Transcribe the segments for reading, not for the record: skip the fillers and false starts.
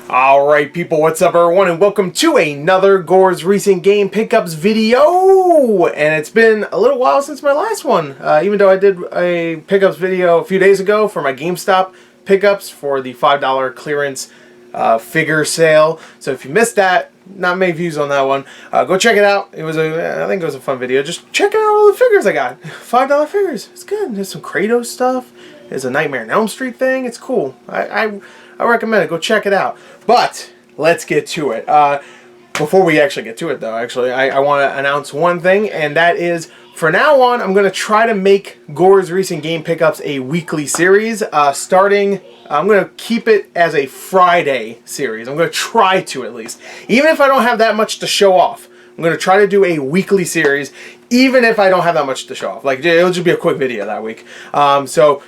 Alright people, what's up everyone, and welcome to another Gore's Recent Game Pickups video! And it's been a little while since my last one, even though I did a pickups video a few days ago for my GameStop pickups for the $5 clearance figure sale. So if you missed that, not many views on that one, go check it out. It was I think it was a fun video. Just check out all the figures I got. $5 figures, it's good. There's some Kratos stuff, there's a Nightmare on Elm Street thing, it's cool. I recommend it. Go check it out. But let's get to it. Before we actually get to it, though, I want to announce one thing, and that is, for now on, I'm going to try to make Gore's Recent Game Pickups a weekly series. I'm going to keep it as a Friday series. I'm going to try to, at least. Even if I don't have that much to show off, I'm going to try to do a weekly series, even if I don't have that much to show off. Like, it'll just be a quick video that week. So,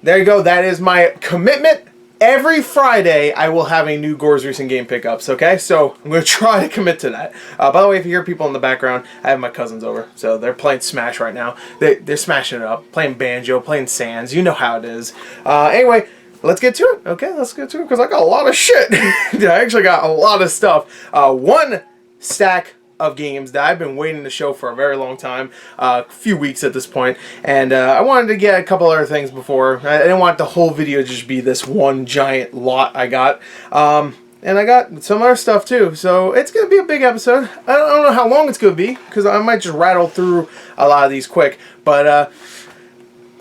there you go. That is my commitment. Every Friday, I will have a new Gore's Recent Game Pickups, okay? So, I'm going to try to commit to that. By the way, if you hear people in the background, I have my cousins over. So, they're playing Smash right now. They're smashing it up. Playing Banjo, playing Sands. You know how it is. Anyway, let's get to it. Okay, let's get to it, because I got a lot of shit. I actually got a lot of stuff. One stack of games that I've been waiting to show for a very long time, a few weeks at this point, and I wanted to get a couple other things before. I didn't want the whole video to just be this one giant lot I got, and I got some other stuff too, so it's gonna be a big episode. I don't know how long it's gonna be, because I might just rattle through a lot of these quick, but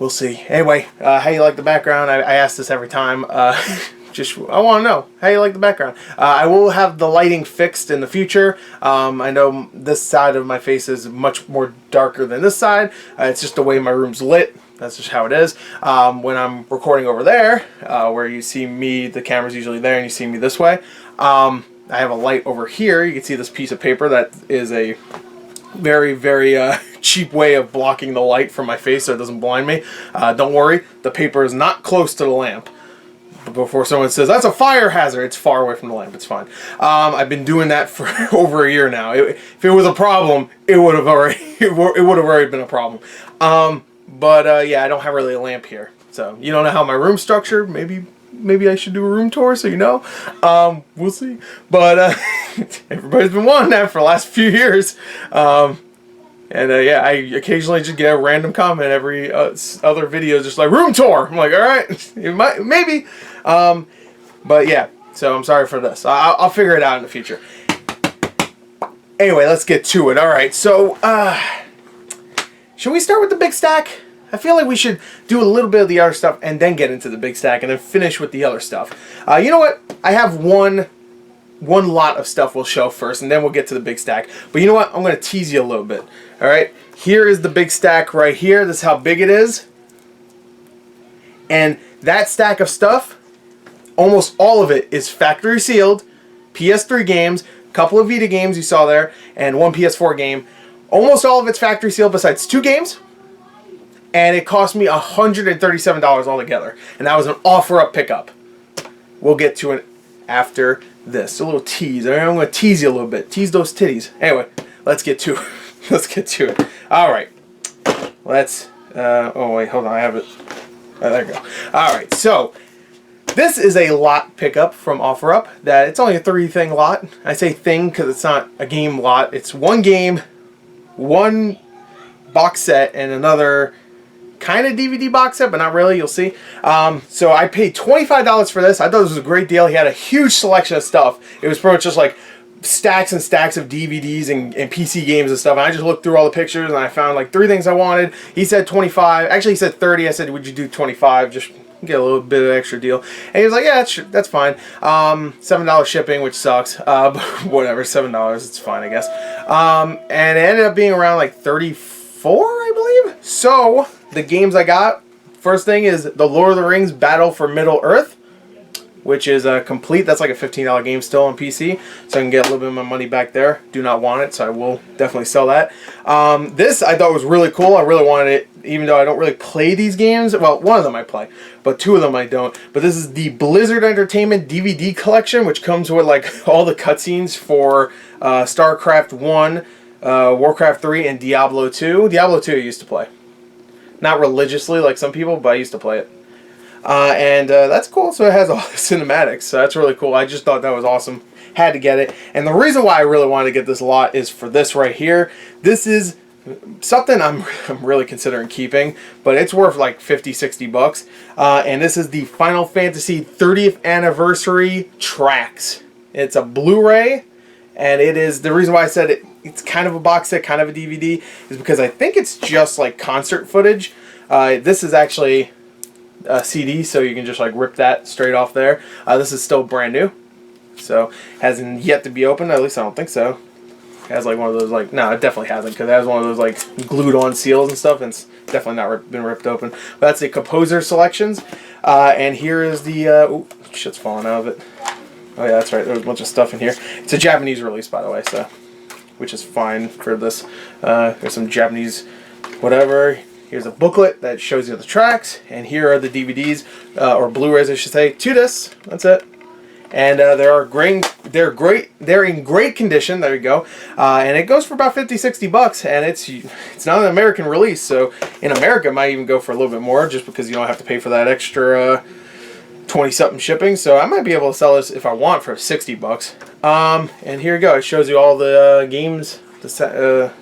we'll see. Anyway, how you like the background? I ask this every time. I want to know how you like the background. I will have the lighting fixed in the future. I know this side of my face is much more darker than this side. It's just the way my room's lit. That's just how it is. When I'm recording over there, where you see me, the camera's usually there, and you see me this way. I have a light over here. You can see this piece of paper that is a very, very cheap way of blocking the light from my face so it doesn't blind me. Don't worry, the paper is not close to the lamp. Before someone says, that's a fire hazard, it's far away from the lamp, it's fine. I've been doing that for over a year now. If it was a problem, it would have already been a problem. Yeah, I don't have really a lamp here. So, you don't know how my room's structured. Maybe I should do a room tour so you know. We'll see. But everybody's been wanting that for the last few years. Yeah, I occasionally just get a random comment every other video, just like, room tour. I'm like, alright, maybe. But yeah, so I'm sorry for this. I'll figure it out in the future. Anyway, let's get to it. Alright, so, should we start with the big stack? I feel like we should do a little bit of the other stuff and then get into the big stack and then finish with the other stuff. You know what? I have one lot of stuff we'll show first, and then we'll get to the big stack. But you know what? I'm going to tease you a little bit. Alright? Here is the big stack right here. This is how big it is. And that stack of stuff, almost all of it is factory sealed. PS3 games, a couple of Vita games you saw there, and one PS4 game. Almost all of it's factory sealed besides 2 games. And it cost me $137 altogether. And that was an OfferUp pickup. We'll get to it after this. A little tease. I'm going to tease you a little bit. Tease those titties. Anyway, let's get to it. Let's get to it. Alright. Let's... oh, wait. Hold on. I have it. Oh, there you go. Alright. So, this is a lot pickup from OfferUp. It's only a 3-thing lot. I say thing because it's not a game lot. It's one game, one box set, and another kind of DVD box set, but not really. You'll see. So I paid $25 for this. I thought this was a great deal. He had a huge selection of stuff. It was pretty much just like stacks and stacks of DVDs and PC games and stuff. And I just looked through all the pictures and I found like 3 things I wanted. He said 25. Actually, he said 30. I said, would you do 25? Just get a little bit of extra deal. And he was like, yeah, that's fine. $7 shipping, which sucks. But whatever, $7. It's fine, I guess. And it ended up being around like 34, I believe. So the games I got, first thing is the Lord of the Rings Battle for Middle-earth, which is complete. That's like a $15 game still on PC, so I can get a little bit of my money back there. Do not want it, so I will definitely sell that. This I thought was really cool. I really wanted it, even though I don't really play these games. Well, one of them I play, but 2 of them I don't. But this is the Blizzard Entertainment DVD collection, which comes with like all the cutscenes for StarCraft 1, Warcraft 3, and Diablo 2. Diablo 2 I used to play. Not religiously like some people, but I used to play it. And that's cool. So it has all the cinematics. So that's really cool. I just thought that was awesome. Had to get it. And the reason why I really wanted to get this lot is for this right here. This is something I'm really considering keeping, but it's worth like 50-60 bucks. And this is the Final Fantasy 30th Anniversary Tracks. It's a Blu-ray, and it is, the reason why I said it's kind of a box set, kind of a DVD, is because I think it's just like concert footage. This is actually a CD, so you can just like rip that straight off there. This is still brand new, so hasn't yet to be opened, at least I don't think so. It has like one of those, like, no, it definitely hasn't, because it has one of those like glued on seals and stuff, and it's definitely not been ripped open. But that's the composer selections, and here is the ooh, shit's falling out of it. Oh yeah, that's right, there's a bunch of stuff in here. It's a Japanese release, by the way, so, which is fine for this. There's some Japanese whatever. Here's a booklet that shows you the tracks, and here are the DVDs, or Blu-rays I should say, 2 discs, that's it. And they're in great condition. There you go. And it goes for about 50-60 bucks, and it's not an American release, so in America it might even go for a little bit more, just because you don't have to pay for that extra 20-something shipping. So I might be able to sell this if I want for 60 bucks. And here you go. It shows you all the games that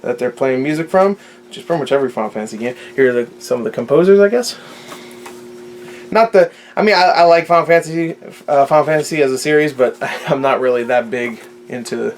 they're playing music from, which is pretty much every Final Fantasy game. Here are some of the composers, I guess. Not the, I mean, I like Final Fantasy as a series, but I'm not really that big into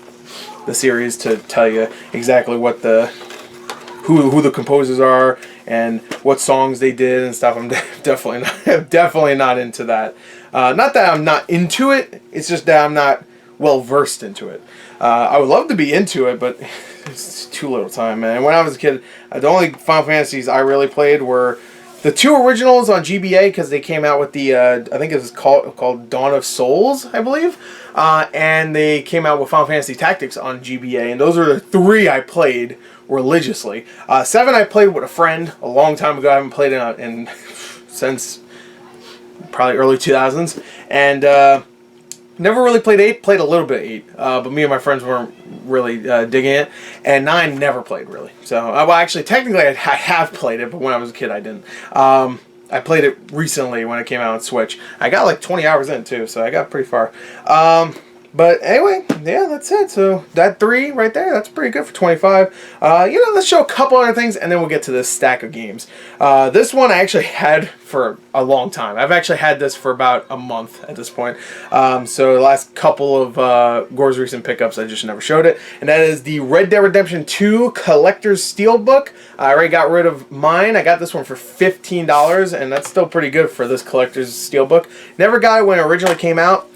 the series to tell you exactly what who the composers are and what songs they did and stuff. I'm definitely not into that. Not that I'm not into it. It's just that I'm not well versed into it. I would love to be into it, but it's too little time, man. When I was a kid, the only Final Fantasies I really played were the 2 originals on GBA, because they came out with the, I think it was called Dawn of Souls, I believe. And they came out with Final Fantasy Tactics on GBA, and those are the 3 I played religiously. 7 I played with a friend a long time ago. I haven't played it since probably early 2000s. And never really played 8, played a little bit 8, but me and my friends weren't really digging it. And 9 never played, really. So, well, actually, technically I have played it, but when I was a kid I didn't. I played it recently when it came out on Switch. I got like 20 hours in, too, so I got pretty far. But anyway, yeah, that's it. So that 3 right there, that's pretty good for 25. Let's show a couple other things, and then we'll get to this stack of games. This one I actually had for a long time. I've actually had this for about a month at this point. So the last couple of Gore's recent pickups, I just never showed it. And that is the Red Dead Redemption 2 Collector's Steelbook. I already got rid of mine. I got this one for $15, and that's still pretty good for this Collector's Steelbook. Never got it when it originally came out.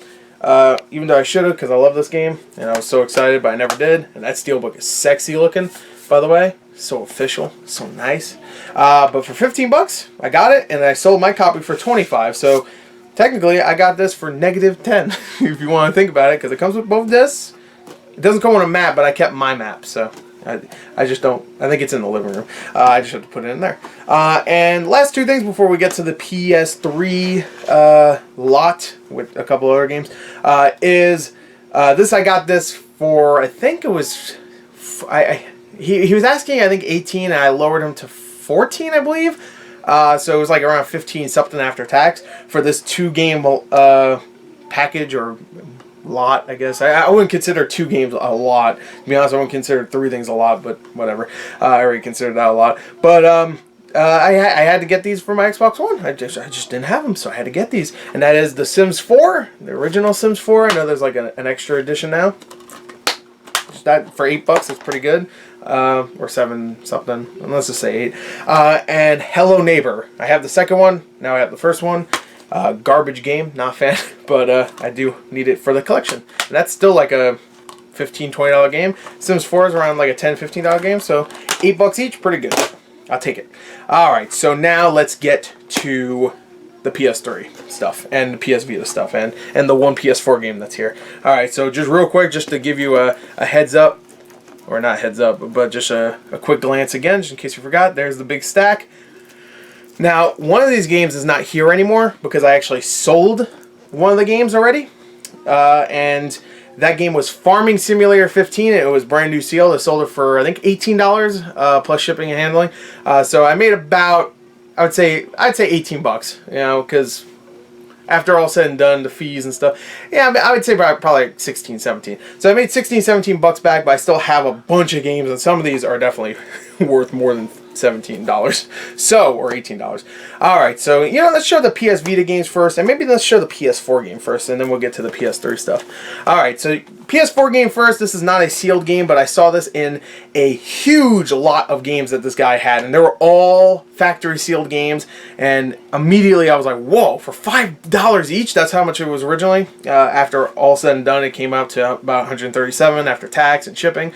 Even though I should have, because I love this game, and I was so excited, but I never did. And that steelbook is sexy looking, by the way. So official, so nice. But for 15 bucks, I got it, and I sold my copy for 25. So technically, I got this for -10, if you want to think about it, because it comes with both discs. It doesn't come with a map, but I kept my map, so I just don't. I think it's in the living room. I just have to put it in there. And last 2 things before we get to the PS3 lot with a couple other games is this. I got this for, I think it was, he was asking, I think 18, and I lowered him to 14, I believe. So it was like around 15 something after tax for this 2-game package or lot, I guess. I wouldn't consider 2 games a lot. To be honest, I wouldn't consider 3 things a lot, but whatever. I already considered that a lot. But I had to get these for my Xbox One. I just didn't have them, so I had to get these. And that is the Sims 4, the original Sims 4. I know there's like an extra edition now. Just that for $8, it's pretty good. Or 7 something. Let's just say 8. And Hello Neighbor. I have the second one. Now I have the first one. Garbage game, not a fan, but I do need it for the collection. And that's still like a $15-$20 game. Sims 4 is around like a $10-$15 game, so $8 each, pretty good. I'll take it. Alright, so now let's get to the PS3 stuff and the PS Vita stuff and the one PS4 game that's here. Alright, so just real quick, just to give you a heads up, or not heads up, but just a quick glance again, just in case you forgot. There's the big stack. Now, one of these games is not here anymore because I actually sold one of the games already. And that game was Farming Simulator 15. It was brand new sealed. I sold it for, I think, $18 plus shipping and handling. So I made about I'd say 18 bucks, you know, because after all said and done, the fees and stuff, yeah, I would say probably like 16, 17. So I made 16, 17 bucks back, but I still have a bunch of games, and some of these are definitely worth more than $17. So, or $18. Alright, so, you know, let's show the PS Vita games first, and maybe let's show the PS4 game first, and then we'll get to the PS3 stuff. Alright, so PS4 game first. This is not a sealed game, but I saw this in a huge lot of games that this guy had, and they were all factory sealed games, and immediately I was like, whoa, for $5 each? That's how much it was originally. After all said and done, it came out to about $137 after tax and shipping.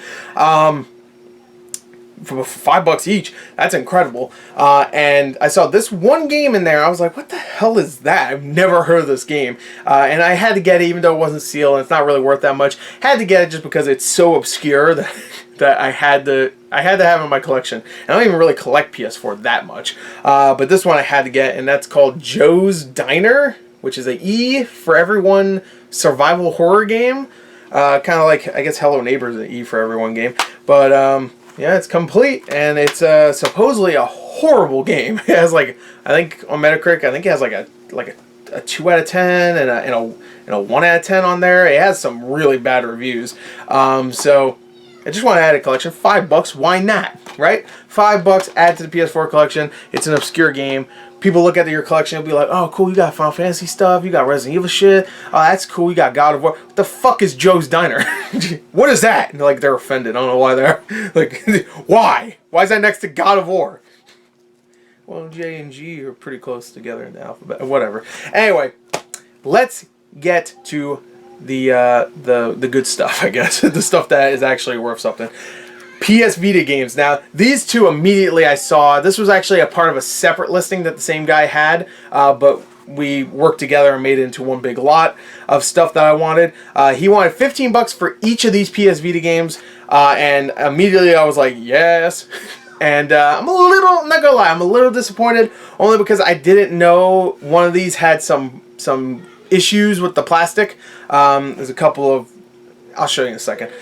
For $5 each, that's incredible. And I saw this one game in there. I was like, what the hell is that? I've never heard of this game. And I had to get it even though it wasn't sealed and it's not really worth that much. Had to get it just because it's so obscure that that I had to have it in my collection. And I don't even really collect PS4 that much. But this one I had to get, and that's called Joe's Diner, which is a E for Everyone survival horror game. Kind of like, I guess Hello Neighbor is an E for Everyone game. But yeah, it's complete, and it's supposedly a horrible game. It has like, I think on Metacritic, I think it has like a 2 out of 10 and a 1 out of 10 on there. It has some really bad reviews. So I just want to add a collection. $5, why not? Right? $5, add to the PS4 collection. It's an obscure game. People look at your collection and be like, oh, cool, you got Final Fantasy stuff, you got Resident Evil shit, oh, that's cool, you got God of War. What the fuck is Joe's Diner? What is that? And like, they're offended. I don't know why they're like, why? Why is that next to God of War? Well, J and G are pretty close together in the alphabet. Whatever. Anyway, let's get to the good stuff, I guess. The stuff that is actually worth something. PS Vita games. Now, these two immediately I saw. This was actually a part of a separate listing that the same guy had, but we worked together and made it into one big lot of stuff that I wanted. He wanted $15 for each of these PS Vita games, and immediately I was like, yes. And I'm a little, I'm not gonna lie, I'm a little disappointed, only because I didn't know one of these had some issues with the plastic. There's a couple of, I'll show you in a second.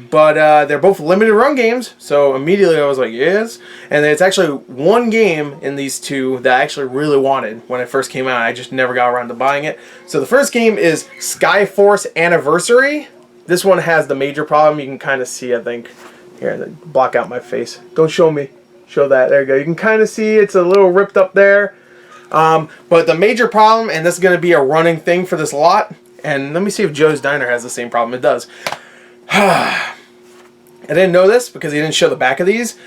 But they're both limited run games, so immediately I was like, yes. And it's actually one game in these two that I actually really wanted when it first came out. I just never got around to buying it. So the first game is Skyforce Anniversary. This one has the major problem. You can kind of see, I think. Here, block out my face. Don't show me. Show that. There you go. You can kind of see it's a little ripped up there. But the major problem, and this is going to be a running thing for this lot, and let me see if Joe's Diner has the same problem. It does. I didn't know this because he didn't show the back of these.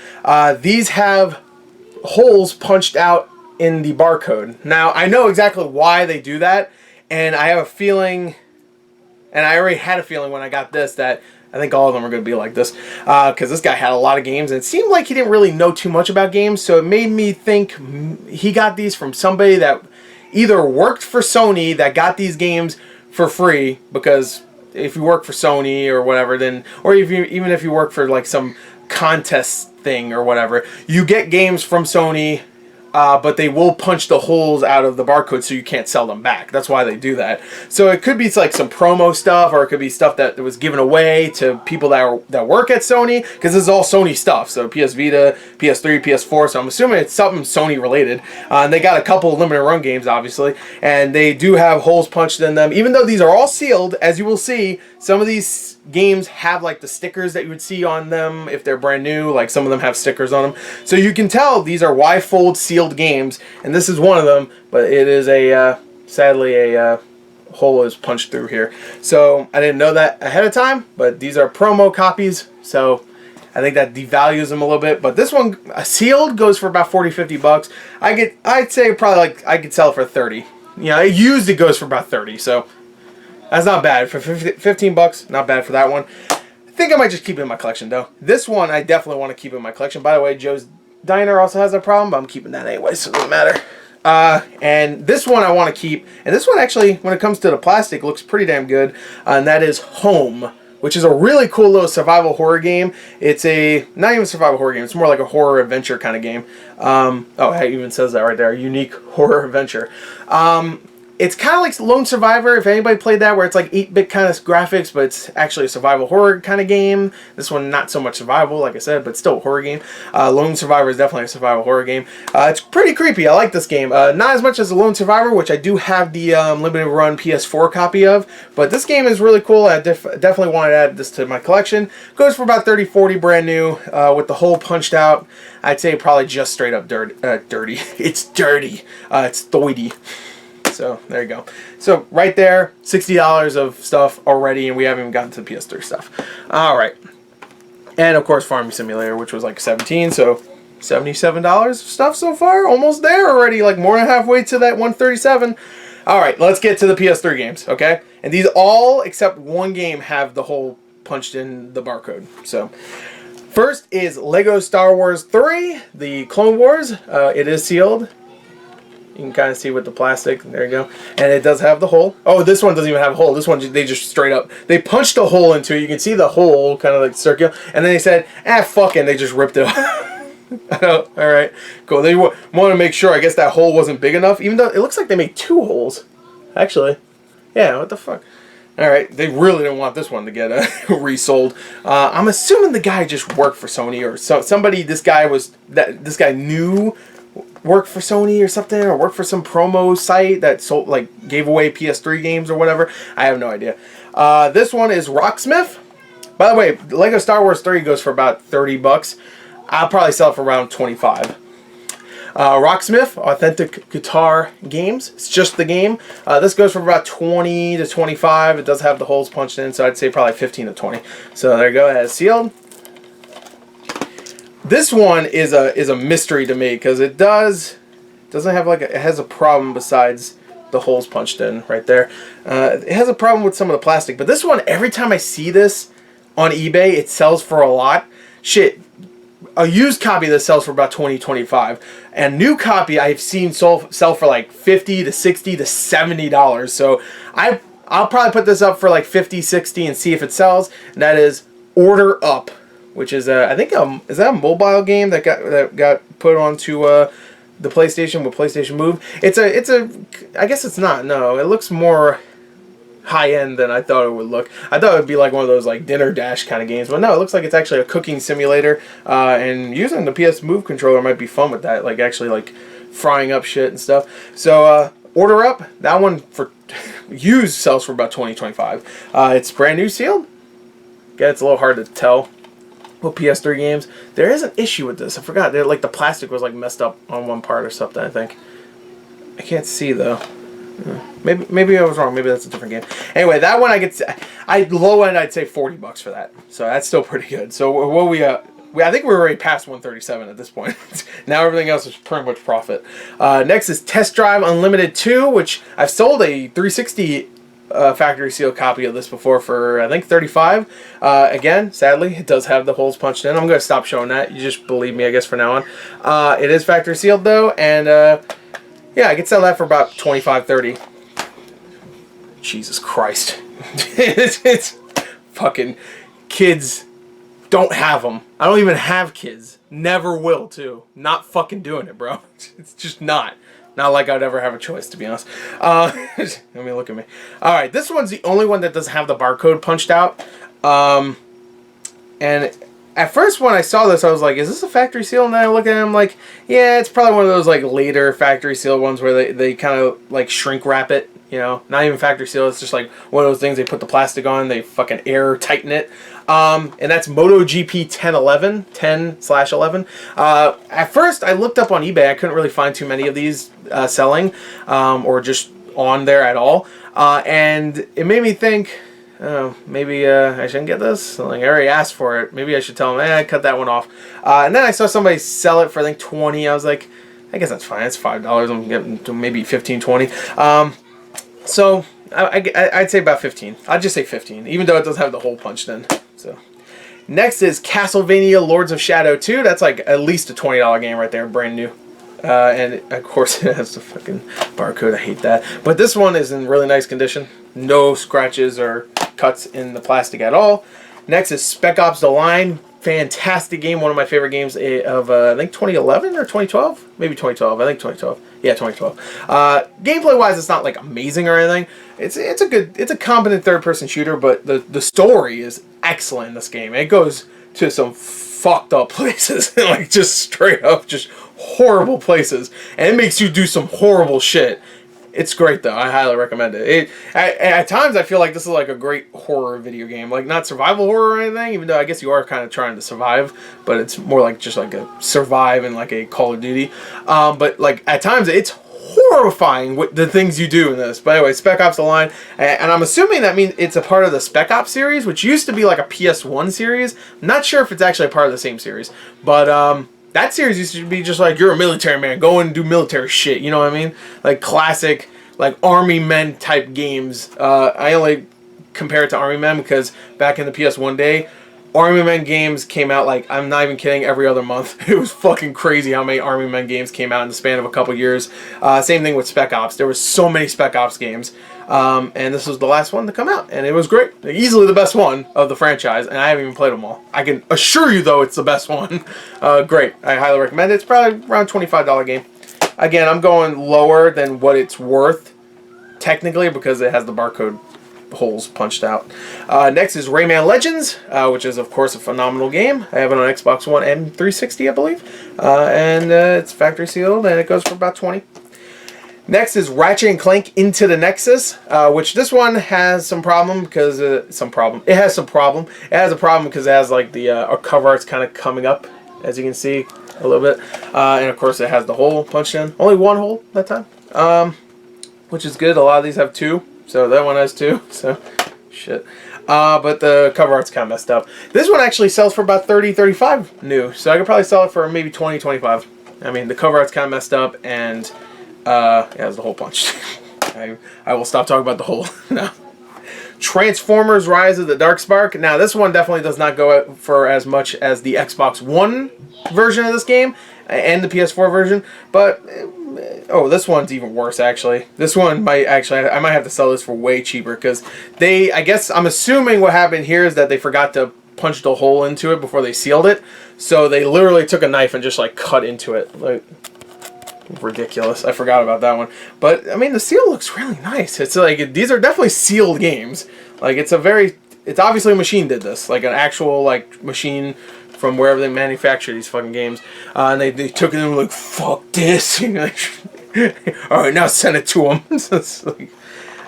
These have holes punched out in the barcode. Now, I know exactly why they do that, and I have a feeling, and I already had a feeling when I got this, that I think all of them are going to be like this, because this guy had a lot of games, and it seemed like he didn't really know too much about games, so it made me think he got these from somebody that either worked for Sony that got these games for free, because if you work for Sony or whatever, then, or even if you work for like some contest thing or whatever, you get games from Sony, but they will punch the holes out of the barcode so you can't sell them back. That's why they do that. So it could be like some promo stuff, or it could be stuff that was given away to people that work at Sony, because this is all Sony stuff. So PS Vita, PS3, PS4, so I'm assuming it's something Sony related. And they got a couple of limited run games, obviously, and they do have holes punched in them. Even though these are all sealed, as you will see, some of these games have like the stickers that you would see on them if they're brand new. Like some of them have stickers on them, so you can tell these are Y-fold sealed games, and this is one of them, but it is a sadly a hole is punched through here. So I didn't know that ahead of time, but these are promo copies, so I think that devalues them a little bit. But this one sealed goes for about $40-50. I'd say probably like I could sell it for 30. You know, used it goes for about 30, so that's not bad. For $15, not bad for that one. I think I might just keep it in my collection, though. This one I definitely want to keep in my collection. By the way, Joe's Diner also has a problem, but I'm keeping that anyway, so it doesn't matter. And this one I want to keep. And this one actually, when it comes to the plastic, looks pretty damn good. And that is Home, which is a really cool little survival horror game. It's a, not even a survival horror game, it's more like a horror adventure kind of game. Oh, it even says that right there, unique horror adventure. It's kind of like Lone Survivor, if anybody played that, where it's like 8-bit kind of graphics, but it's actually a survival horror kind of game. This one, not so much survival, like I said, but still a horror game. Lone Survivor is definitely a survival horror game. It's pretty creepy. I like this game. Not as much as the Lone Survivor, which I do have the limited run PS4 copy of, but this game is really cool. I definitely want to add this to my collection. Goes for about $30-$40 brand new, with the hole punched out. I'd say probably just straight up dirty. It's dirty. It's doity. So there you go. So right there, $60 of stuff already, and we haven't even gotten to the PS3 stuff. All right, and of course Farming Simulator, which was like $17, so $77 of stuff so far. Almost there already, like more than halfway to that $137. All right, let's get to the PS3 games, okay? And these all except one game have the hole punched in the barcode. So first is Lego Star Wars 3, the Clone Wars. It is sealed. You can kind of see with the plastic. There you go. And it does have the hole. Oh, this one doesn't even have a hole. This one, they just straight up, they punched a hole into it. You can see the hole, kind of like circular. And then they said, fuck it, and they just ripped it off. Oh, all right, cool. They want to make sure, I guess, that hole wasn't big enough, even though it looks like they made 2 holes. Actually. Yeah, what the fuck? All right, they really didn't want this one to get resold. I'm assuming the guy just worked for Sony, or somebody, this guy knew worked for Sony or something, or worked for some promo site that sold, like, gave away PS3 games or whatever. I have no idea. This one is Rocksmith. By the way, Lego Star Wars 3 goes for about $30. I'll probably sell it for around $25. Rocksmith, Authentic Guitar Games. It's just the game. This goes for about $20 to $25. It does have the holes punched in, so I'd say probably $15 to $20. So there you go. It has sealed. This one is a mystery to me, because it doesn't have like it has a problem besides the holes punched in right there. It has a problem with some of the plastic, but this one, every time I see this on eBay, it sells for a lot. Shit, a used copy that sells for about $20, $25, and new copy I've seen sell for like $50 to $60 to $70. So I'll probably put this up for like $50, $60 and see if it sells. And that is OfferUp, which is I think is that a mobile game that got put onto the PlayStation with PlayStation Move. It's a I guess it's not. No, it looks more high-end than I thought it would look. I thought it would be like one of those like Dinner Dash kind of games, but no, it looks like it's actually a cooking simulator, and using the PS Move controller might be fun with that, like actually like frying up shit and stuff. So OfferUp, that one for used sells for about $20, $25. It's brand new sealed. Yeah, it's a little hard to tell with PS3 games. There is an issue with this. I forgot. Like the plastic was like messed up on one part or something, I think. I can't see though. Maybe I was wrong. Maybe that's a different game. Anyway, that one low end I'd say $40 for that. So that's still pretty good. So what I think we're already past 137 at this point. Now everything else is pretty much profit. Next is Test Drive Unlimited 2, which I've sold a 360 factory seal copy of this before for I think $35. Again, sadly, it does have the holes punched in. I'm going to stop showing that. You just believe me, I guess, from now on. It is factory sealed though, and yeah, I could sell that for about $25, $30. Jesus Christ. it's fucking kids don't have them. I don't even have kids. Never will, too. Not fucking doing it, bro. It's just not. Not like I'd ever have a choice, to be honest. I mean, look at me. Alright, this one's the only one that doesn't have the barcode punched out. And at first when I saw this, I was like, is this a factory seal? And then I look at it, I'm like, yeah, it's probably one of those like later factory seal ones where they kind of like shrink wrap it, you know? Not even factory seal, it's just like one of those things they put the plastic on, they fucking air tighten it. And that's MotoGP 10/11. At first, I looked up on eBay. I couldn't really find too many of these selling or just on there at all. And it made me think, oh, maybe I shouldn't get this. Like, I already asked for it. Maybe I should tell them, cut that one off. And then I saw somebody sell it for, I think, $20. I was like, I guess that's fine. It's $5. I'm getting to maybe $15, $20. So I'd say about 15. I'd just say 15, even though it does have the hole punched in. So next is Castlevania Lords of Shadow 2. That's like at least a $20 game right there, brand new. And of course it has the fucking barcode. I hate that. But this one is in really nice condition. No scratches or cuts in the plastic at all. Next is Spec Ops: The Line. fantastic game. One of my favorite games of I think 2011 or 2012, maybe 2012. I think 2012. Yeah, 2012. Gameplay wise, it's not like amazing or anything. It's a competent third-person shooter, but the story is excellent in this game. It goes to some fucked up places, like just straight up, just horrible places, and it makes you do some horrible shit. It's great though. I highly recommend it. At times I feel like this is like a great horror video game. Like not survival horror or anything, even though I guess you are kind of trying to survive, but it's more like just like a survive in like a Call of Duty. But like at times it's horrifying with the things you do in this. But anyway, Spec Ops: The Line, and I'm assuming that means it's a part of the Spec Ops series, which used to be like a PS1 series. I'm not sure if it's actually a part of the same series, but that series used to be just like, you're a military man, go and do military shit, you know what I mean? Like classic, like Army Men type games. I only compare it to Army Men because back in the PS1 day, Army Men games came out like, I'm not even kidding, every other month. It was fucking crazy how many Army Men games came out in the span of a couple years. Same thing with Spec Ops. There was so many Spec Ops games. And this was the last one to come out, and it was great. Easily the best one of the franchise, and I haven't even played them all. I can assure you, though, it's the best one. Great. I highly recommend it. It's probably around $25 game. Again, I'm going lower than what it's worth, technically, because it has the barcode holes punched out. Next is Rayman Legends, which is, of course, a phenomenal game. I have it on Xbox One and 360, I believe. And it's factory sealed, and it goes for about $20. Next is Ratchet and Clank Into the Nexus, which this one has some problem because It has a problem because it has like the cover art's kind of coming up, as you can see a little bit, and of course it has the hole punched in. Only one hole that time, which is good. A lot of these have two, so that one has two. So shit. But the cover art's kind of messed up. This one actually sells for about $30-$35 new, so I could probably sell it for maybe $20-$25. I mean, the cover art's kind of messed up, and yeah, it's the hole punch. I will stop talking about the hole now. Transformers Rise of the Darkspark. Now, this one definitely does not go for as much as the Xbox One version of this game and the PS4 version, but oh, this one's even worse actually. This one might actually, I might have to sell this for way cheaper because I guess I'm assuming what happened here is that they forgot to punch the hole into it before they sealed it, so they literally took a knife and just like cut into it. Like, ridiculous. I forgot about that one. But I mean, the seal looks really nice. It's like, these are definitely sealed games. Like, it's obviously a machine did this, like an actual like machine from wherever they manufacture these fucking games, and they took it and were like, fuck this. You know, like, all right, now send it to them. So it's like,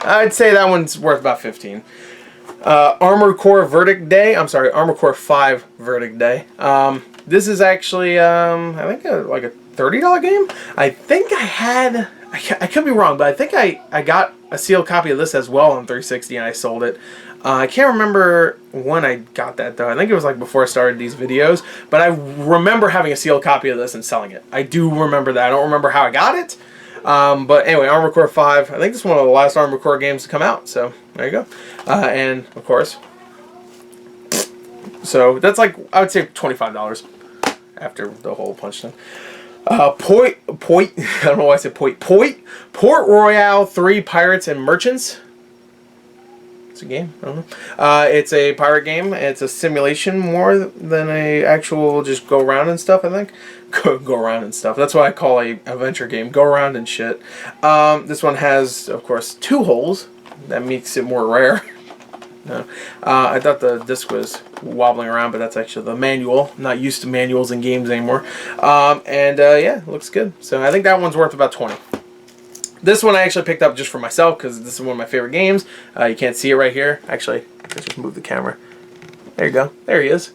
I'd say that one's worth about $15. Armored Core Verdict Day. I'm sorry, Armored Core 5 Verdict Day. This is actually I think like a $30 game. I think I could be wrong, but I think I got a sealed copy of this as well on 360 and I sold it. I can't remember when I got that though. I think it was like before I started these videos, but I remember having a sealed copy of this and selling it. I do remember that. I don't remember how I got it. But anyway, Armored Core 5. I think this is one of the last Armored Core games to come out, so there you go. And of course, so that's like, I would say $25 after the whole punch thing. I don't know why I said Port Royale 3 Pirates and Merchants. It's a game, I don't know. It's a pirate game. It's a simulation more than a actual just go around and stuff, I think. Go around and stuff. That's why I call a adventure game. Go around and shit. This one has, of course, 2 holes. That makes it more rare. No. I thought the disc was wobbling around, but that's actually the manual. I'm not used to manuals in games anymore. Yeah, it looks good. So I think that one's worth about $20. This one I actually picked up just for myself because this is one of my favorite games. You can't see it right here. Actually, let's just move the camera. There you go. There he is.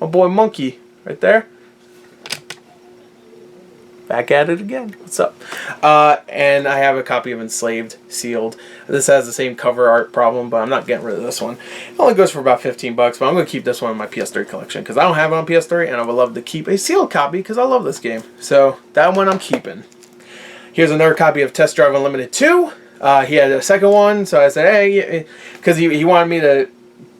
My boy Monkey right there. Back at it again. What's up? And I have a copy of Enslaved sealed. This has the same cover art problem, but I'm not getting rid of this one. It only goes for about $15, but I'm going to keep this one in my PS3 collection because I don't have it on PS3, and I would love to keep a sealed copy because I love this game. So that one I'm keeping. Here's another copy of Test Drive Unlimited 2. He had a second one, so I said, hey, because he wanted me to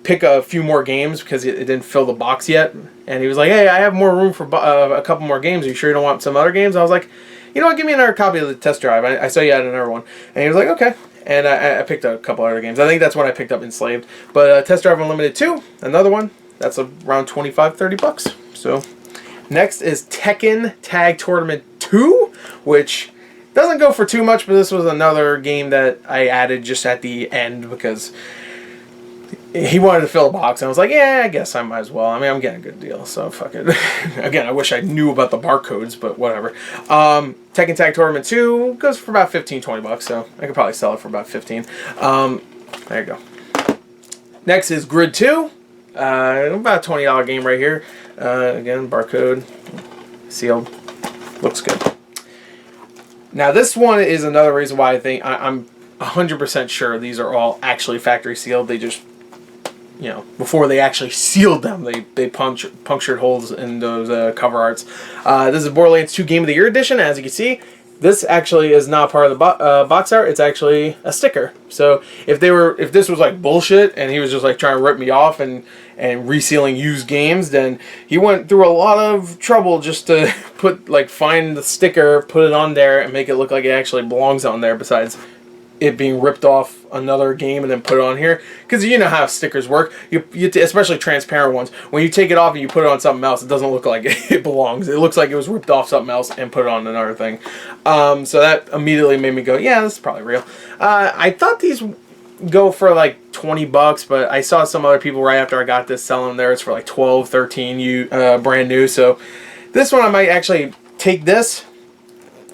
pick a few more games because it didn't fill the box yet. And he was like, hey, I have more room for a couple more games. Are you sure you don't want some other games? I was like, you know what, give me another copy of the Test Drive. I saw you had another one. And he was like, okay. And I picked up a couple other games. I think that's when I picked up Enslaved. But Test Drive Unlimited 2, another one. that's around 25, 30 bucks. So next is Tekken Tag Tournament 2, which doesn't go for too much, but this was another game that I added just at the end because he wanted to fill a box, and I was like, yeah, I guess I might as well. I mean, I'm getting a good deal, so fuck it. Again, I wish I knew about the barcodes, but whatever. Tekken Tag Tournament 2 goes for about 15, 20 bucks, so I could probably sell it for about 15. There you go. Next is Grid 2. About a $20 game right here. Again, barcode, sealed. Looks good. Now, this one is another reason why I think I'm 100% sure these are all actually factory sealed. They just, you know, before they actually sealed them, they punctured holes in those cover arts. This is Borderlands 2 Game of the Year Edition. As you can see, this actually is not part of the box art. It's actually a sticker. So if this was like bullshit and he was just like trying to rip me off and resealing used games, then he went through a lot of trouble just to find the sticker, put it on there, and make it look like it actually belongs on there, besides it being ripped off another game and then put it on here. Because you know how stickers work, you especially transparent ones, when you take it off and you put it on something else, it doesn't look like it belongs. It looks like it was ripped off something else and put it on another thing. So that immediately made me go, yeah, this is probably real. I thought these go for like 20 bucks, but I saw some other people right after I got this selling theirs for like 12, 13 brand new. So this one I might actually take this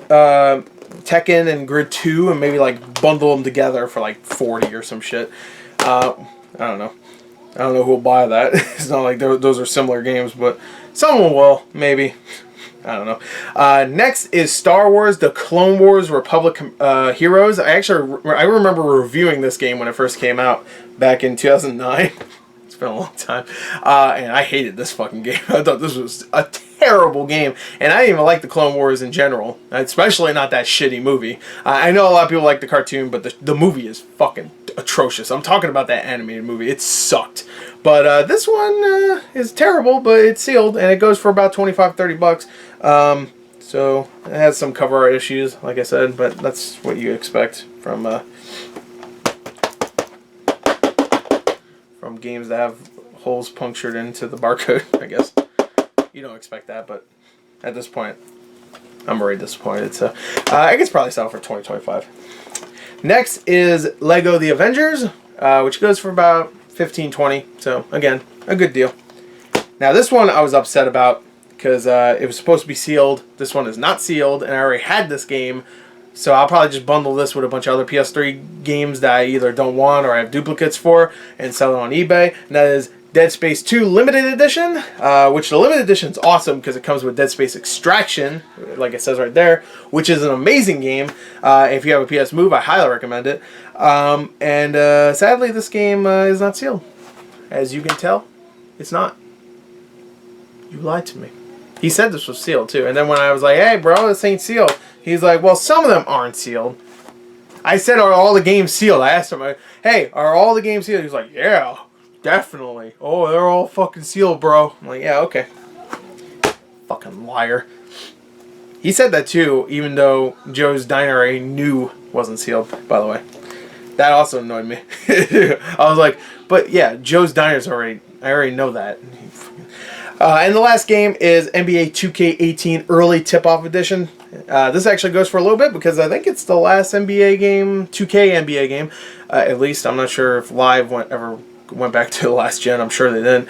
Tekken and Grid 2 and maybe like bundle them together for like 40 or some shit. I don't know. I don't know who will buy that. It's not like those are similar games, but someone will, maybe. I don't know. Next is Star Wars: The Clone Wars Republic Heroes. I remember reviewing this game when it first came out back in 2009. It's been a long time. And I hated this fucking game. I thought this was a terrible game. And I didn't even like the Clone Wars in general. Especially not that shitty movie. I know a lot of people like the cartoon, but the movie is fucking atrocious. I'm talking about that animated movie. It sucked. But this one is terrible, but it's sealed. And it goes for about 25, 30 bucks. So it has some cover art issues, like I said. But that's what you expect from games that have holes punctured into the barcode, I guess. You don't expect that, but at this point, I'm already disappointed. So I guess probably sell for 20, 25. Next is Lego The Avengers, which goes for about 15, 20. So again, a good deal. Now this one I was upset about because it was supposed to be sealed. This one is not sealed, and I already had this game. So I'll probably just bundle this with a bunch of other PS3 games that I either don't want or I have duplicates for and sell it on eBay. And that is Dead Space 2 Limited Edition, which the Limited Edition is awesome because it comes with Dead Space Extraction, like it says right there, which is an amazing game. If you have a PS Move, I highly recommend it. Sadly, this game is not sealed. As you can tell, it's not. You lied to me. He said this was sealed too. And then when I was like, hey bro, this ain't sealed, he's like, well, some of them aren't sealed. I said, are all the games sealed? I asked him, hey, are all the games sealed? He's like, yeah, definitely. Oh, they're all fucking sealed, bro. I'm like, yeah, okay. Fucking liar. He said that too, even though Joe's Diner I knew wasn't sealed, by the way. That also annoyed me. I was like, but yeah, Joe's Diner's I already know that. And the last game is NBA 2K18 Early Tip-Off Edition. This actually goes for a little bit because I think it's the last NBA game, 2K NBA game. At least, I'm not sure if Live ever went back to the last gen. I'm sure they didn't.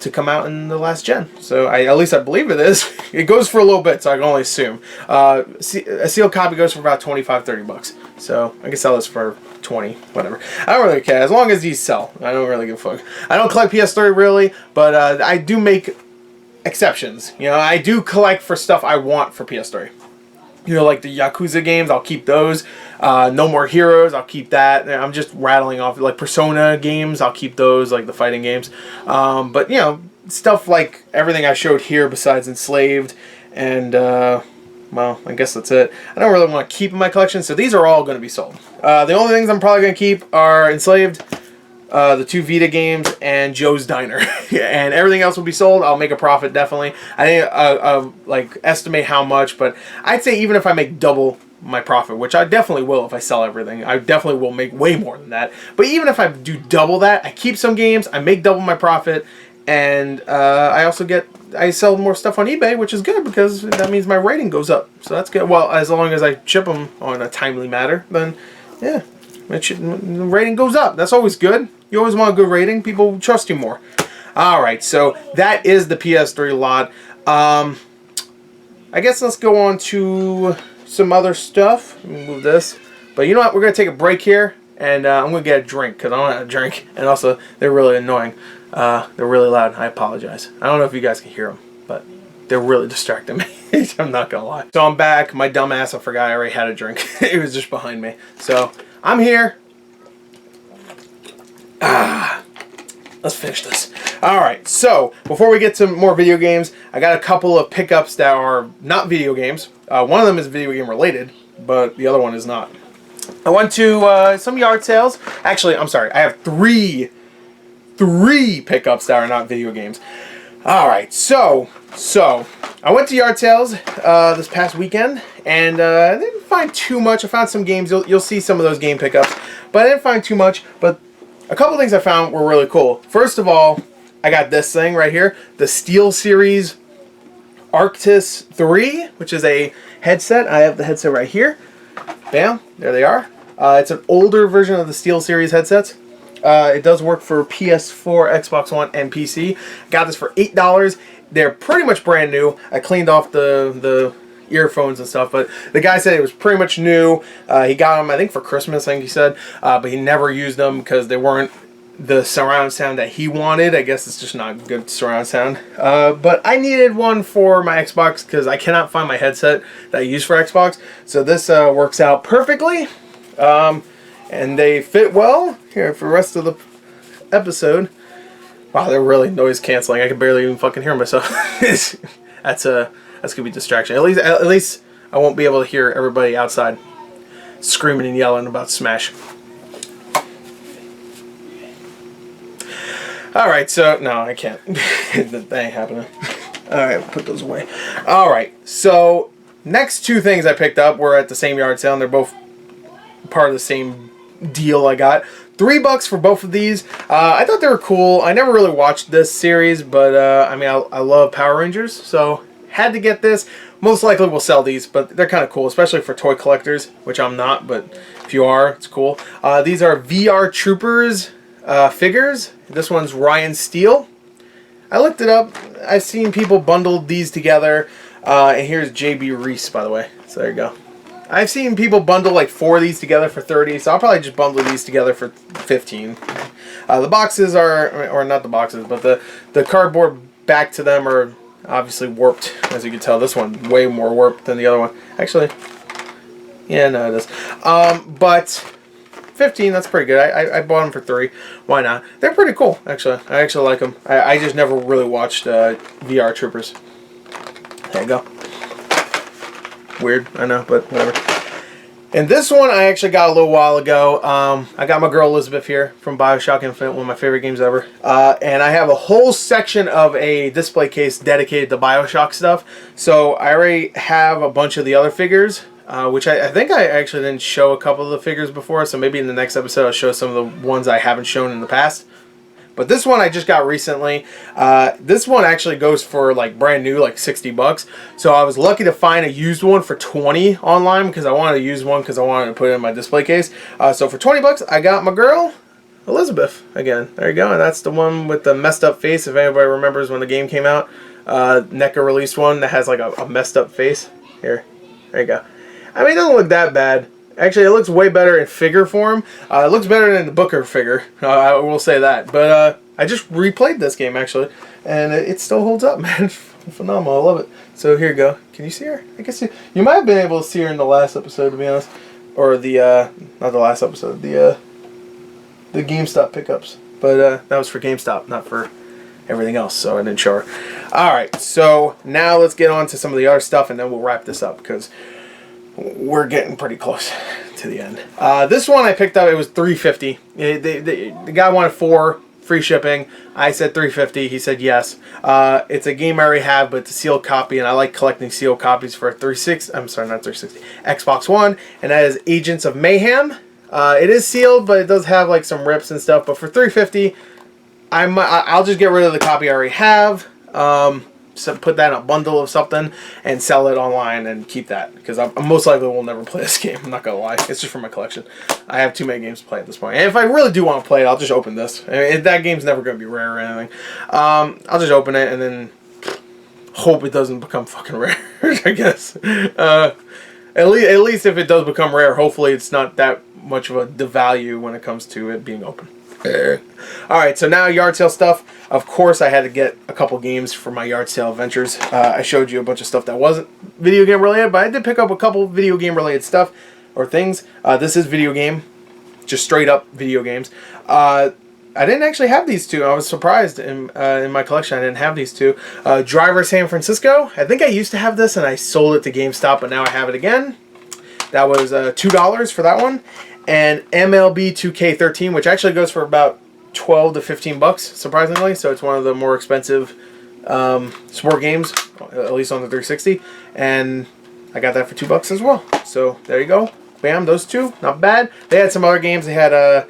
To come out in the last gen. So at least I believe it is. It goes for a little bit, so I can only assume. A sealed copy goes for about 25, 30 bucks. So I can sell this for 20, whatever. I don't really care. As long as these sell. I don't really give a fuck. I don't collect PS3 really, but I do make exceptions. You know, I do collect for stuff I want for PS3. You know, like the Yakuza games, I'll keep those. No More Heroes, I'll keep that. I'm just rattling off. Like Persona games, I'll keep those, like the fighting games. But, you know, stuff like everything I showed here besides Enslaved and, well, I guess that's it. I don't really want to keep in my collection, so these are all going to be sold. The only things I'm probably going to keep are Enslaved, the 2 Vita games, and Joe's Diner. And everything else will be sold. I'll make a profit, definitely. I didn't like estimate how much, but I'd say even if I make double my profit, which I definitely will if I sell everything, I definitely will make way more than that. But even if I do double that, I keep some games, I make double my profit, And I sell more stuff on eBay, which is good because that means my rating goes up. So that's good. Well, as long as I ship them on a timely manner, then yeah, the rating goes up. That's always good. You always want a good rating. People trust you more. All right, so that is the PS3 lot. I guess let's go on to some other stuff. Let me move this. But you know what? We're going to take a break here, and I'm going to get a drink because I don't have a drink. And also, they're really annoying. They're really loud. I apologize. I don't know if you guys can hear them, but they're really distracting me. I'm not going to lie. So I'm back. My dumb ass, I forgot I already had a drink. It was just behind me. So I'm here. Let's finish this. Alright, so before we get to more video games, I got a couple of pickups that are not video games. One of them is video game related, but the other one is not. I went to some yard sales. Actually, I'm sorry, I have three pickups that are not video games. Alright, so I went to yard sales this past weekend, and I didn't find too much. I found some games. You'll see some of those game pickups, but I didn't find too much. But a couple things I found were really cool. First of all, I got this thing right here, the SteelSeries Arctis 3, which is a headset. I have the headset right here. Bam, there they are. It's an older version of the SteelSeries headsets. It does work for PS4, Xbox One, and PC. Got this for $8. They're pretty much brand new. I cleaned off the earphones and stuff, but the guy said it was pretty much new. He got them, I think, for Christmas, I think he said, but he never used them because they weren't the surround sound that he wanted. I guess it's just not good surround sound. But I needed one for my Xbox because I cannot find my headset that I use for Xbox. So this works out perfectly. And they fit well here for the rest of the episode. Wow, they're really noise canceling. I can barely even fucking hear myself. That's gonna be a distraction. At least I won't be able to hear everybody outside screaming and yelling about Smash. Alright, so no, I can't. That ain't happening. Alright, put those away. Alright, so next two things I picked up were at the same yard sale, and they're both part of the same deal I got. $3 for both of these. I thought they were cool. I never really watched this series, but I mean, I love Power Rangers, so had to get this. Most likely we'll sell these, but they're kind of cool, especially for toy collectors, which I'm not, but if you are, it's cool. These are VR Troopers figures. This one's Ryan Steele. I looked it up. I've seen people bundle these together. And here's JB Reese, by the way. So there you go. I've seen people bundle like 4 of these together for $30, so I'll probably just bundle these together for $15. The boxes are, or not the boxes, but the cardboard back to them are obviously warped, as you can tell. This one way more warped than the other one. Actually, yeah, no, it is. But $15, that's pretty good. I bought them for $3. Why not? They're pretty cool, actually. I actually like them. I just never really watched VR Troopers. There you go. Weird, I know, but whatever. And this one I actually got a little while ago. I got my girl Elizabeth here from Bioshock Infinite, one of my favorite games ever. And I have a whole section of a display case dedicated to Bioshock stuff. So I already have a bunch of the other figures, which I think I actually didn't show a couple of the figures before. So maybe in the next episode I'll show some of the ones I haven't shown in the past. But this one I just got recently. This one actually goes for like brand new, like $60. So I was lucky to find a used one for $20 online because I wanted to use one because I wanted to put it in my display case. So for $20, I got my girl Elizabeth again. There you go. And that's the one with the messed up face. If anybody remembers when the game came out, NECA released one that has like a messed up face. Here, there you go. I mean, it doesn't look that bad. Actually, it looks way better in figure form. It looks better than the Booker figure. I will say that. But I just replayed this game, actually. And it still holds up, man. Phenomenal. I love it. So here you go. Can you see her? I guess you might have been able to see her in the last episode, to be honest. Or the, not the last episode. The GameStop pickups. But that was for GameStop, not for everything else. So I didn't show her. Alright, so now let's get on to some of the other stuff, and then we'll wrap this up. Because we're getting pretty close to the end. This one I picked up, it was $3.50. The guy wanted 4, free shipping. I said $3.50. He said yes. It's a game I already have, but it's a sealed copy, and I like collecting sealed copies for Xbox One, and that is Agents of Mayhem. It is sealed, but it does have like some rips and stuff. But for $3.50, I'll just get rid of the copy I already have. So put that in a bundle of something and sell it online and keep that, because I most likely will never play this game. I'm not gonna lie, it's just for my collection. I have too many games to play at this point, and if I really do want to play it, I'll just open this. I mean, that game's never gonna be rare or anything. I'll just open it and then hope it doesn't become fucking rare. I guess. At least if it does become rare, hopefully it's not that much of a devalue when it comes to it being open. Alright, so now yard sale stuff. Of course, I had to get a couple games for my yard sale adventures. I showed you a bunch of stuff that wasn't video game related, but I did pick up a couple video game related stuff or things. This is video game, just straight up video games. I didn't actually have these two. I was surprised in my collection I didn't have these two. Driver San Francisco. I think I used to have this and I sold it to GameStop, but now I have it again. That was $2 for that one. And MLB 2K13, which actually goes for about 12 to 15 bucks, surprisingly. So it's one of the more expensive sport games, at least on the 360. And I got that for $2 as well. So there you go. Bam, those two, not bad. They had some other games. They had a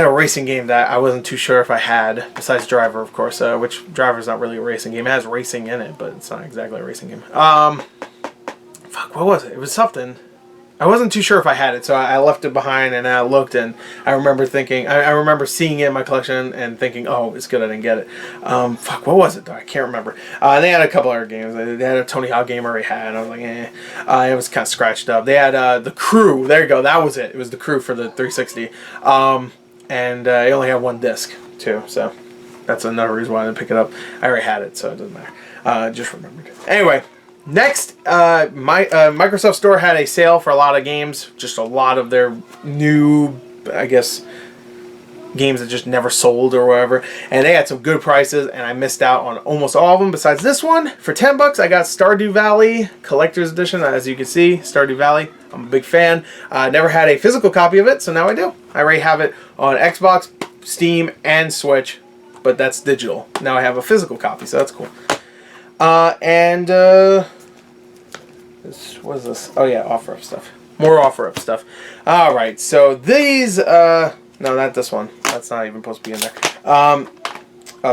racing game that I wasn't too sure if I had, besides Driver, of course. Which Driver's not really a racing game. It has racing in it, but it's not exactly a racing game. Fuck, what was it? It was something. I wasn't too sure if I had it, so I left it behind and I looked, and I remember thinking, I remember seeing it in my collection and thinking, oh, it's good I didn't get it. Fuck, what was it though? I can't remember. They had a couple other games. They had a Tony Hawk game I already had, and I was like, eh. It was kind of scratched up. They had The Crew. There you go. That was it. It was The Crew for the 360. And I only had one disc too, so that's another reason why I didn't pick it up. I already had it, so it doesn't matter. Just remembered. Anyway. Next, Microsoft Store had a sale for a lot of games. Just a lot of their new, I guess, games that just never sold or whatever. And they had some good prices, and I missed out on almost all of them. Besides this one, for $10, I got Stardew Valley Collector's Edition. As you can see, Stardew Valley. I'm a big fan. Never had a physical copy of it, so now I do. I already have it on Xbox, Steam, and Switch, but that's digital. Now I have a physical copy, so that's cool. What is this? Oh yeah, OfferUp stuff. More OfferUp stuff. Alright, so these, no, not this one. That's not even supposed to be in there. Oh,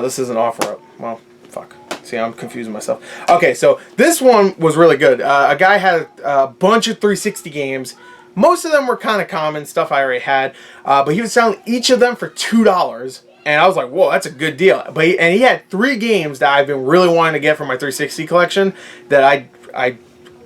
this isn't OfferUp. Well, fuck. See, I'm confusing myself. Okay, so this one was really good. A guy had a bunch of 360 games. Most of them were kind of common, stuff I already had. But he was selling each of them for $2. And I was like, whoa, that's a good deal. But he had 3 games that I've been really wanting to get for my 360 collection that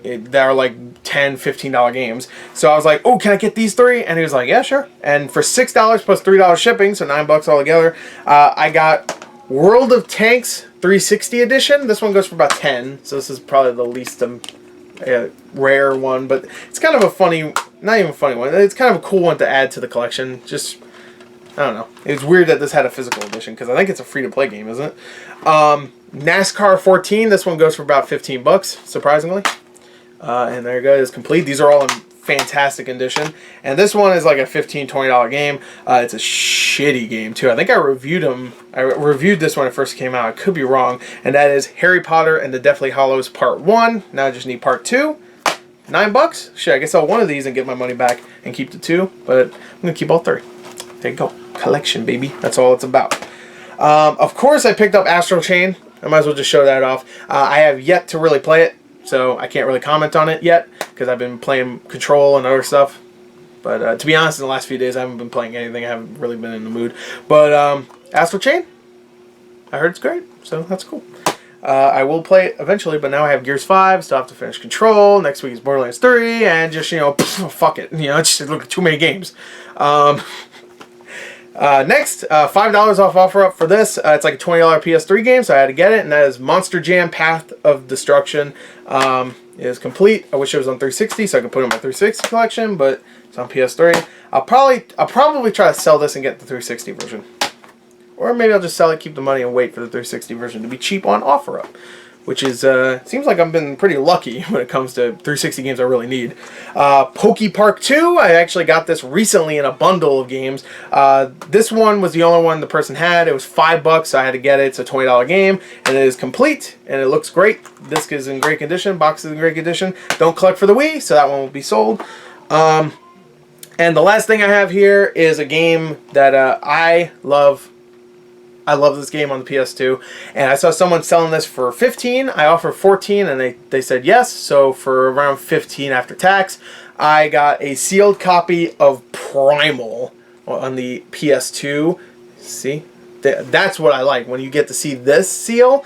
that are like $10, $15 games. So I was like, oh, can I get these 3? And he was like, yeah, sure. And for $6 plus $3 shipping, so $9 altogether, I got World of Tanks 360 edition. This one goes for about 10. So this is probably the least rare one. But it's kind of a funny, not even a funny one. It's kind of a cool one to add to the collection. Just... I don't know. It's weird that this had a physical edition, because I think it's a free-to-play game, isn't it? NASCAR 14. This one goes for about $15, surprisingly. And there you go. It's complete. These are all in fantastic condition. And this one is like a $15, $20 game. It's a shitty game, too. I think I reviewed them. I reviewed this when it first came out. I could be wrong. And that is Harry Potter and the Deathly Hallows Part 1. Now I just need Part 2. $9. Shit, I guess I'll one of these and get my money back and keep the 2. But I'm going to keep all 3. There you go. Collection, baby. That's all it's about. Of course, I picked up Astral Chain. I might as well just show that off. I have yet to really play it, so I can't really comment on it yet, because I've been playing Control and other stuff. But to be honest, in the last few days, I haven't been playing anything. I haven't really been in the mood. But Astral Chain, I heard it's great, so that's cool. I will play it eventually, but now I have Gears 5, still have to finish Control. Next week is Borderlands 3, and just, you know, fuck it. You know, it's just look at too many games. Next, $5 off OfferUp for this. It's like a $20 PS3 game, so I had to get it, and that is Monster Jam Path of Destruction. It is complete. I wish it was on 360 so I could put it in my 360 collection, but it's on PS3. I'll probably try to sell this and get the 360 version. Or maybe I'll just sell it, keep the money, and wait for the 360 version to be cheap on OfferUp. Which is, seems like I've been pretty lucky when it comes to 360 games I really need. Poke Park 2, I actually got this recently in a bundle of games. This one was the only one the person had. It was $5, so I had to get it. It's a $20 game, and it is complete, and it looks great. Disc is in great condition, box is in great condition. Don't collect for the Wii, so that one will be sold. And the last thing I have here is a game that I love I love this game on the PS2, and I saw someone selling this for 15. I offered 14, and they said yes. So for around 15 after tax, I got a sealed copy of Primal on the PS2. See, that's what I like when you get to see this seal.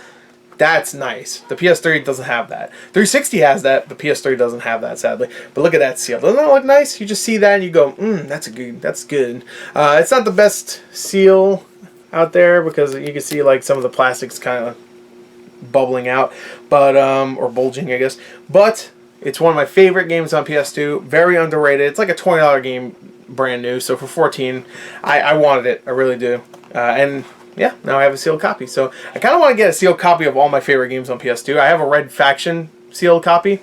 That's nice. The PS3 doesn't have that. 360 has that. The PS3 doesn't have that, sadly. But look at that seal. Doesn't that look nice? You just see that and you go, that's good. That's good. It's not the best seal out there because you can see like some of the plastics kind of bubbling out, but or bulging, I guess. But it's one of my favorite games on PS2. Very underrated. It's like a $20 game, brand new. So for 14, I wanted it. I really do. And yeah, now I have a sealed copy. So I kind of want to get a sealed copy of all my favorite games on PS2. I have a Red Faction sealed copy.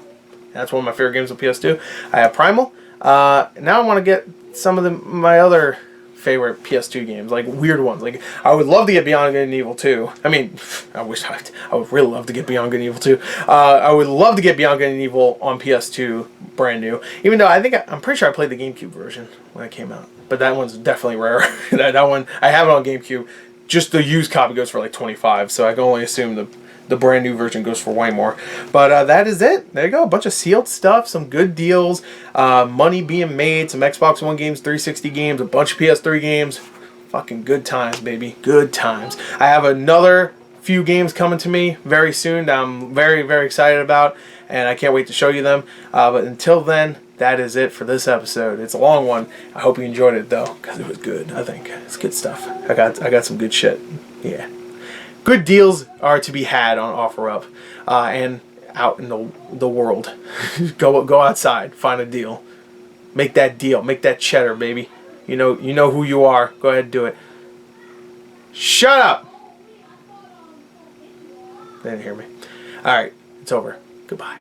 That's one of my favorite games on PS2. I have Primal. Now I want to get some of my other favorite PS2 games, like weird ones. Like I would love to get Beyond Good and Evil 2. I mean, I would really love to get Beyond Good and Evil 2. I would love to get Beyond Good and Evil on PS2, brand new. Even though I'm pretty sure I played the GameCube version when it came out, but that one's definitely rare. that one I have it on GameCube. Just the used copy goes for like $25, so I can only assume the brand new version goes for way more. But that is it. There you go. A bunch of sealed stuff, some good deals, money being made, some Xbox One games, 360 games, a bunch of PS3 games. Fucking good times, baby. Good times. I have another few games coming to me very soon that I'm very, very excited about, and I can't wait to show you them. But until then, that is it for this episode. It's a long one. I hope you enjoyed it though, because it was good. I think it's good stuff. I got some good shit. Yeah. Good deals are to be had on OfferUp and out in the world. Go outside, find a deal, make that deal, make that cheddar, baby. You know who you are. Go ahead and do it. Shut up. They didn't hear me. All right, it's over. Goodbye.